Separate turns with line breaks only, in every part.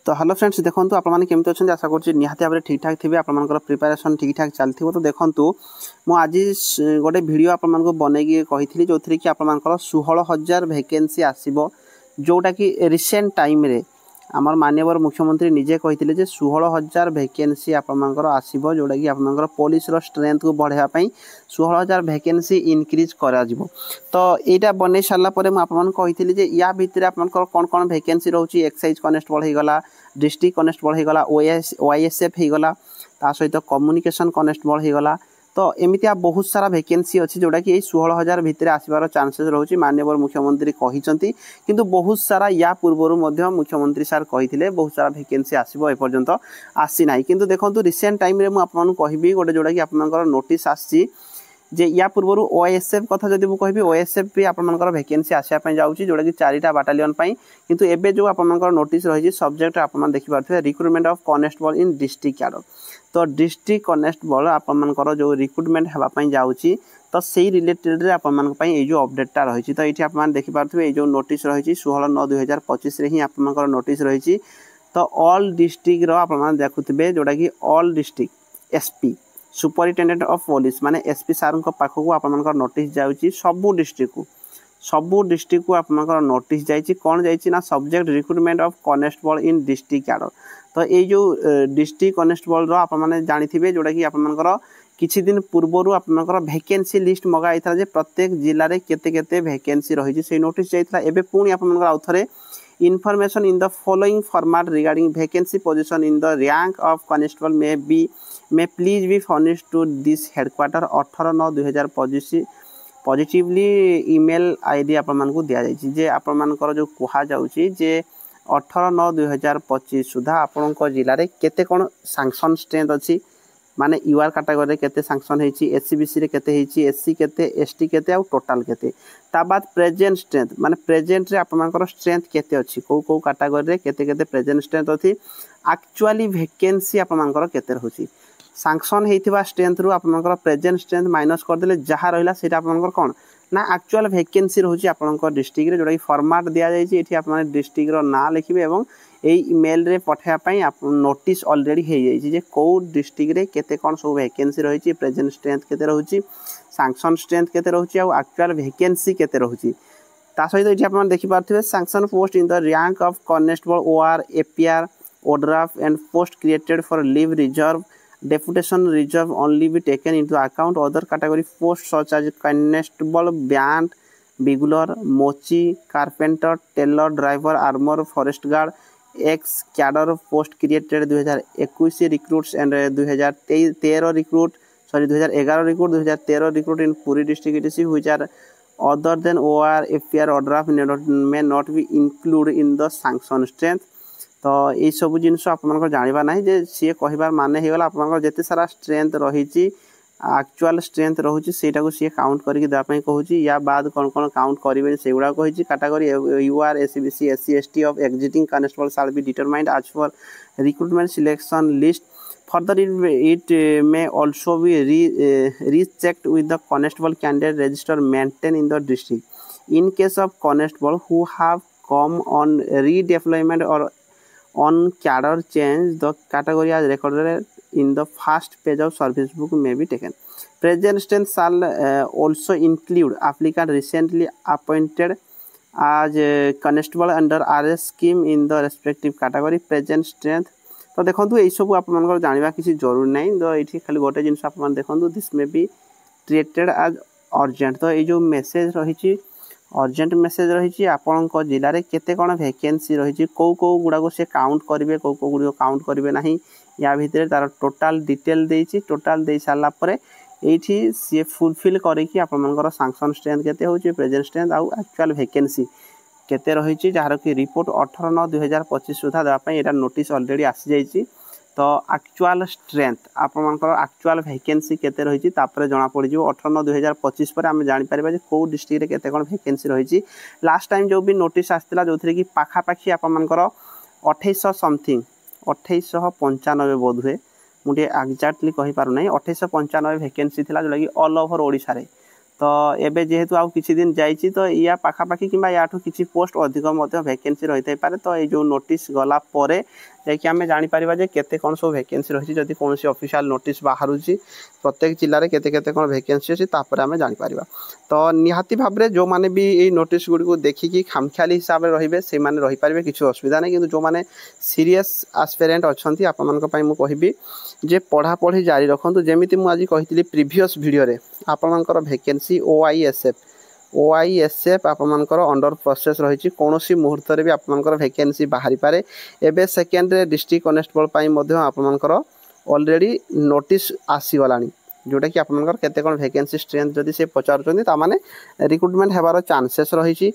तो hello friends देखो आपने केमती अच्छा आशा करुँच निहाती भाव ठीक ठाक थे आपर प्रिपेरेसन ठीक ठाक चलती तो देखूँ मुझे गोटे भिड आपको बनईकी कही जो थी कि आपर 16,000 वैकेंसी आसो जोटा कि रिसेंट टाइम रे आमर माननीय मुख्यमंत्री निजे कही 16,000 वैकेंसी आपर आसो जोटा कि आपर पुलिस स्ट्रेंथ को बढ़ावाई 16,000 वैकेंसी इनक्रिज करा तो यहाँ बनई सारापर मुझे या भितर आप कौन कौन वैकेंसी रोचे एक्साइज कनेस्टेबल हो गला डिस्ट्रिक्ट कनेस्टेबल हो गला OISF हो गला ता सहित कम्युनिकेशन कनेस्टेबल हो गला तो एमती बहुत सारा वैकेंसी अच्छी जोटा कि 16,000 भितर आसबार चांसेस रोचे माननीय मुख्यमंत्री कहते किंतु बहुत सारा या पूर्वर मुख्यमंत्री सार कही बहुत सारा वैकेंसी आसो एपर्यंत आसी ना किंतु देखो रिसेंट टाइम आपको कहि गोटे जोटा कि आप नोटिस आसी जे या पूर्वर OISF कथा जब मुझे कहि OISF भी आपर वैकेंसी आसापी जाऊँगी जोटा कि 4टा बाटालियन किंतु एबे जो आपर नोटिस रही सब्जेक्ट आप देखिपे recruitment of constable in district cadre तो डिस्ट्रिक्ट कनेस्टेबल आपर जो रिक्रुटमेंट होगापी जाऊँगी तो से रिलेटेड आपई जो अपडेटा रही तो ये आप देखिपे जो नोटिस रही 16/9/2025 ही आपर नोटिस रही तो ऑल डिस्ट्रिक्ट आप देखुए जोटा कि all district SP superintendent of police माने SP सार पाखक आप नोटिस जाऊँगी सबू डिस्ट्रिक्ट को आप नोटिस जाइए कौन जाइए subject recruitment of constable in district cadre तो ये जो डिस्ट्रिक्ट कनेस्टेबल आप जानी जोटा कि आपर किछि दिन पूर्वर आपर वैकेंसी लिस्ट मगाई था जे प्रत्येक जिले में केते वैकेंसी रही से नोटिस जाइए एवं पुणी आउ थे information in the following format regarding vacancy position in the rank of constable may please be furnished to this headquarter 18/9/2025 positively email ID आपण को दिया जाइए जे आपण जो कहा जाउची जे 18/9/2025 सुधा आपण जिले में केते कोन सैंक्शन स्ट्रेंथ अच्छी माने UR कैटेगरी केते सैंक्शन होईची SC/BC रे केते होईची SC केते ST केते आ टोटल केते ता बाद प्रेजेंट स्ट्रेंथ माने प्रेजेंट रे आपनकर स्ट्रेंथ केते अछि को कैटेगरी रे केते केते प्रेजेंट स्ट्रेंथ अछि एक्चुअली वैकेंसी आपनकर केते रहउची सैंक्शन हेतिबा स्ट्रेंथ रु आपनकर प्रेजेंट स्ट्रेंथ माइनस कर देले जहा रहिला सेटा आपनकर कोन ना एक्चुअल वैकेंसी रहउची आपनकर डिस्ट्रिक्ट रे जोटा कि फॉर्मेट दिया जाइछि एठी आपन डिस्ट्रिक्ट रो ना लिखिबे एवं ए ईमेल रे पठाया पई आप नोटिस ऑलरेडी हे जाइछि जे को डिस्ट्रिक्ट रे केते कोन सब वैकेंसी रहिछि प्रेजेंट स्ट्रेंथ केते रहउछि सैंक्शन स्ट्रेंथ केते रहउछि आ एक्चुअल वैकेंसी केते रहउछि ता सहित एठी आपन देखि पारथिबे sanction post in the rank of constable OR APR ODRAF and post created for leave reserve deputation reserve only be taken into account other category posts such as constable band bugler mochi carpenter tailor driver armor forest guard ex cadre post created 2021 recruits and 2013 recruit 2011 recruit 2013 recruit in Puri district etc which are other than OR APR ODRAF may not be included in the sanction strength तो ये सब जिनस आप जानवा ना जे सी कहबार माने होगा आप जिते सारा स्ट्रेंथ रही एक्चुअल स्ट्रेंथ रोचे से सी काउंट करके देवाई कहूँ या बाद कौन कौन काउंट करेंगे से गुड़ा कही category UR SC/BC SC ST of existing constable shall be determined as for recruitment selection list further it may also be rechecked with the constable candidate register maintained in the district in case of constable who have come on redeployment or on cadre change the category as recorded in the first page of service book may be taken. Present strength shall also include applicant recently appointed as constable under RS scheme in the respective category. Present strength तो देखो ये सब आप जानवा किसी जरूरी नहीं तो ये खाली गोटे जिन आप देखो this may be treated as urgent तो ये जो मेसेज रही अर्जेंट मेसेज रही आपण जिले में केते कौन वैकेंसी रही कौ गुड़ाक से काउंट करेंगे कौ गुड़ काउंट करेंगे ना या भितर तार टोटाल डिटेल देछि टोटाल दे सारापर ये सी फुलफिल करके आपर सैंक्शन स्ट्रेंथ केते होछि प्रेजेंट स्ट्रेंथ आउ एक्चुअल वैकेंसी केते रही जार कि रिपोर्ट 18/9/2025 सुधा देवाई यहाँ नोटिस ऑलरेडी आसी जाइए तो एक्चुअल स्ट्रेंथ आपर एक्चुअल वैकेंसी केते रही जना पड़ 18/9/2025 पर आम जापर कौ डिस्ट्रिक्ट केते कौन वैकेंसी रही लास्ट टाइम जो भी नोटिस आसाला जो थी कि पाखापाखि आपर 2800 समथिंग 2895 बोध हुए मुझे एक्जाक्टली कहीपार ना 2895 वैकेंसी थी जोटा कि ऑल ओवर ओडिशा रे तो एबे जेहेतु आउ किछि दिन जाइछि तो या पाखापाखि किंबा याठू किछि पोस्ट अधिक मध्य वैकेंसी रही थाई पारे तो ये जो नोटिस गला परे जाकि आमे जानि परिबा जे केते कोन सब वैकेंसी रही जदि कोनसी ऑफिशियल नोटिस बाहरुछि प्रत्येक जिल्ला रे केते केते कोन वैकेंसी अछि तापर आमे जानि परिबा तो निहाती भाबरे जो माने भी ए नोटिस गुडी को देखिकी खामख्याली हिसाब रे रहिबे से माने रहि परिबे किछु असुविधा नै किंतु जो माने सीरियस एस्पिरेंट अछंती आपन मन को पई मु कहिबी जे पढ़ा पढ़ी जारी रखंतु जेमिति मु आज कहितली प्रीवियस वीडियो रे आपन मन को वैकेंसी ओआईएसएफ आप मनकर अंडर प्रोसेस रही कौन सी मुहूर्त भी आप मनकर वैकेंसी बाहरी पारे एबे सेकेंड रे डिस्ट्रिक्ट कनेस्टेबल पाई मध्य आप मनकर ऑलरेडी नोटिस आसीगलानी जोटा कि आप मनकर केते कोन वैकेंसी स्ट्रेंथ जदि से पचारुचंदी ता माने रिक्रूटमेंट हेबार चांसेस रही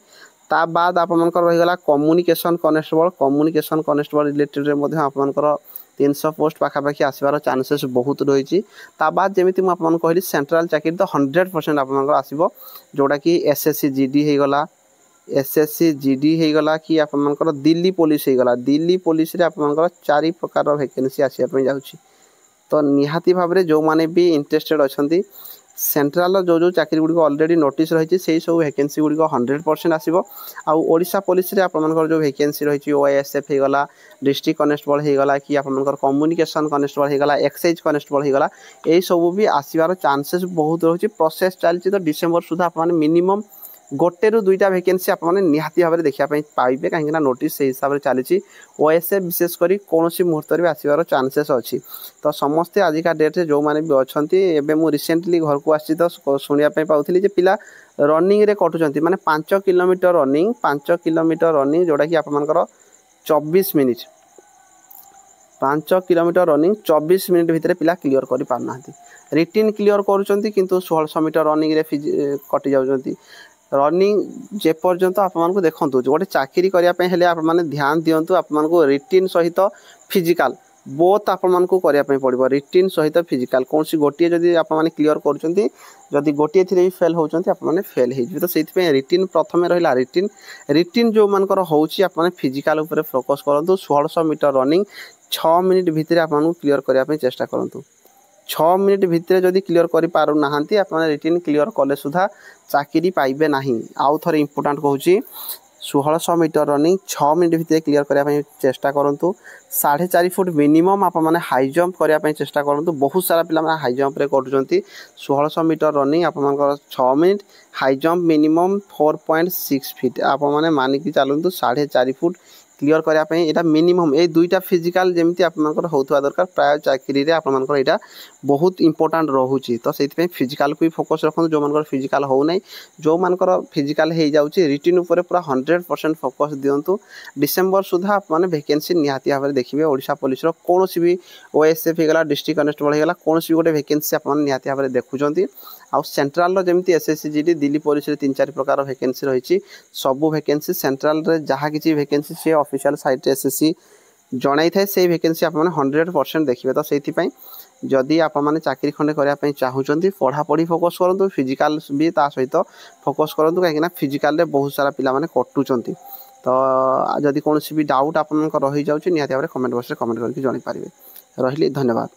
ता बाद आप मनकर रही गला कम्युनिकेशन कनेस्टेबल रिलेटेड रे मध्य आप मनकर 300 पोस्ट पाखापाखि आसबार चांसेस बहुत रही बाद जमीती मुझे कहली सेंट्रल चाकरी तो 100% आप आसो जोटा कि एसएससी जीडी होगला एसएससी जीडी होगला कि आप दिल्ली पुलिस होगला दिल्ली पुलिस रे आप 4 प्रकार वैकेंसी आसपा जाऊँगी तो निहाती भाव में जो मैंने भी इंटरेस्टेड अच्छा सेंट्रल जो चाकरी गुड़ी ऑलरेडी नोटिस रही से सब वैकेंसी गुड़ी 100% आसो आशा पुलिस रे आप जो वैकेंसी रही ओआईएसएफ होगला डिस्ट्रिक्ट कनेस्टेबल होगला कि आप कम्युनिकेशन कनेस्टेबल होगला एक्साइज कनेस्टेबल होगला यही सब भी आसबार चांसेस बहुत रही प्रोसेस चलती तो डिसेम्बर सुधा आप मिनिमम गोटे रु दुईटा वैकेंसी आप निहाती भाव में देखा पाइबे कहीं नोटिस से हिसाब से चली ओएसएफ विशेषकर कौन मुहूर्त भी आसबार चांसेस अच्छी तो समस्ते आजिका डेट्रे जो मैंने भी अच्छा एवं रिसेंटली घर को आसी तो शुणापी पाऊली पिला रनिंग रे कटुंट माने 5 किलोमीटर रनिंग जोटा कि आप 24 मिनिट 5 किलोमीटर रनिंग 24 मिनिट भितर पिला क्लियर कर पारना रिटिन क्लियर करुँच किंतु 1600 मीटर रनिंग रे कटि जाउछंती रनिंग जे पर्यंत आपको देखूँ गोटे चाकरी करने आप ध्यान दिंतु आपको रिटिन सहित फिजिकल बोथ आपको करने पड़ो रिटिन सहित फिजिकल कौन सी गोटे जदि आप क्लियर करुँच गोटे थी भी फेल होती आपने फेल हो तो से रिटिन प्रथम रहा रिटिन जो मानकर होने फिजिकल उपर फोकस करूँ 1600 मीटर रनिंग 6 मिनिट भितर आपको क्लियर करने चेष्टा करूँ 6 मिनिट भितर जदि क्लियर कर पारना आप रिटिन क्लियर कले सुधा चाकरी पाइबे नहीं आउ थे इम्पोर्टाट कहूँ 1600 मीटर रनिंग 6 मिनिट भितर क्लियर करने चेष्टा करूँ 4.5 फुट मिनिमम आप हाई जंप करने चेष्टा करूँ बहुत सारा पिला हाई जंप रे कटुंट 1600 मीटर रनिंग आप 6 minute high jump minimum 4.6 feet आप मानिक चलतु 4.5 फुट क्लियर करने यहाँ मिनिमम ये दुईटा फिजिकल जमी आपर होता दरकार प्राय चाकरी रे आपर यहाँ बहुत इंपोर्टाट रोचे तो से फिजिकल को भी फोकस रखते जो मान फिजिकल हो ना जो मान फिजिकल हो जाऊँगी रिटिन उपर पूरा 100% फोकस दिंतु डिसेम्बर सुधा आप वैकेंसी निहाती भाव में देखिए ओडिशा पुलिस कौन भी ओएसएफ होगा डिस्ट्रिक्ट कनेस्टेबल होगा कौन भी गोटे वैकेंसी आप निहाती भाव में देखुं आउ सेंट्रल जमी एसएससी जीडी दिल्ली पुलिस 3-4 प्रकार वैकेंसी रही सबू वैकेंसी सेंट्रल जहाँ किसी वैकेंसी से ऑफिशियल साइट एसएससी जनाई थाए से वैकेंसी आप 100% देखिए तो से जदि आप चाकरी खंडे करने चाहूँगी पढ़ापढ़ी फोकस करूँ फिजिकाल भी ता सहित फोकस करूँ कहीं फिजिकाल बहुत सारा पिला कटुंट तो जदि कौन भी डाउट आप रही जाऊँगी निहाती भाव में कमेंट बॉक्स में कमेंट करके जन पारे रही धन्यवाद।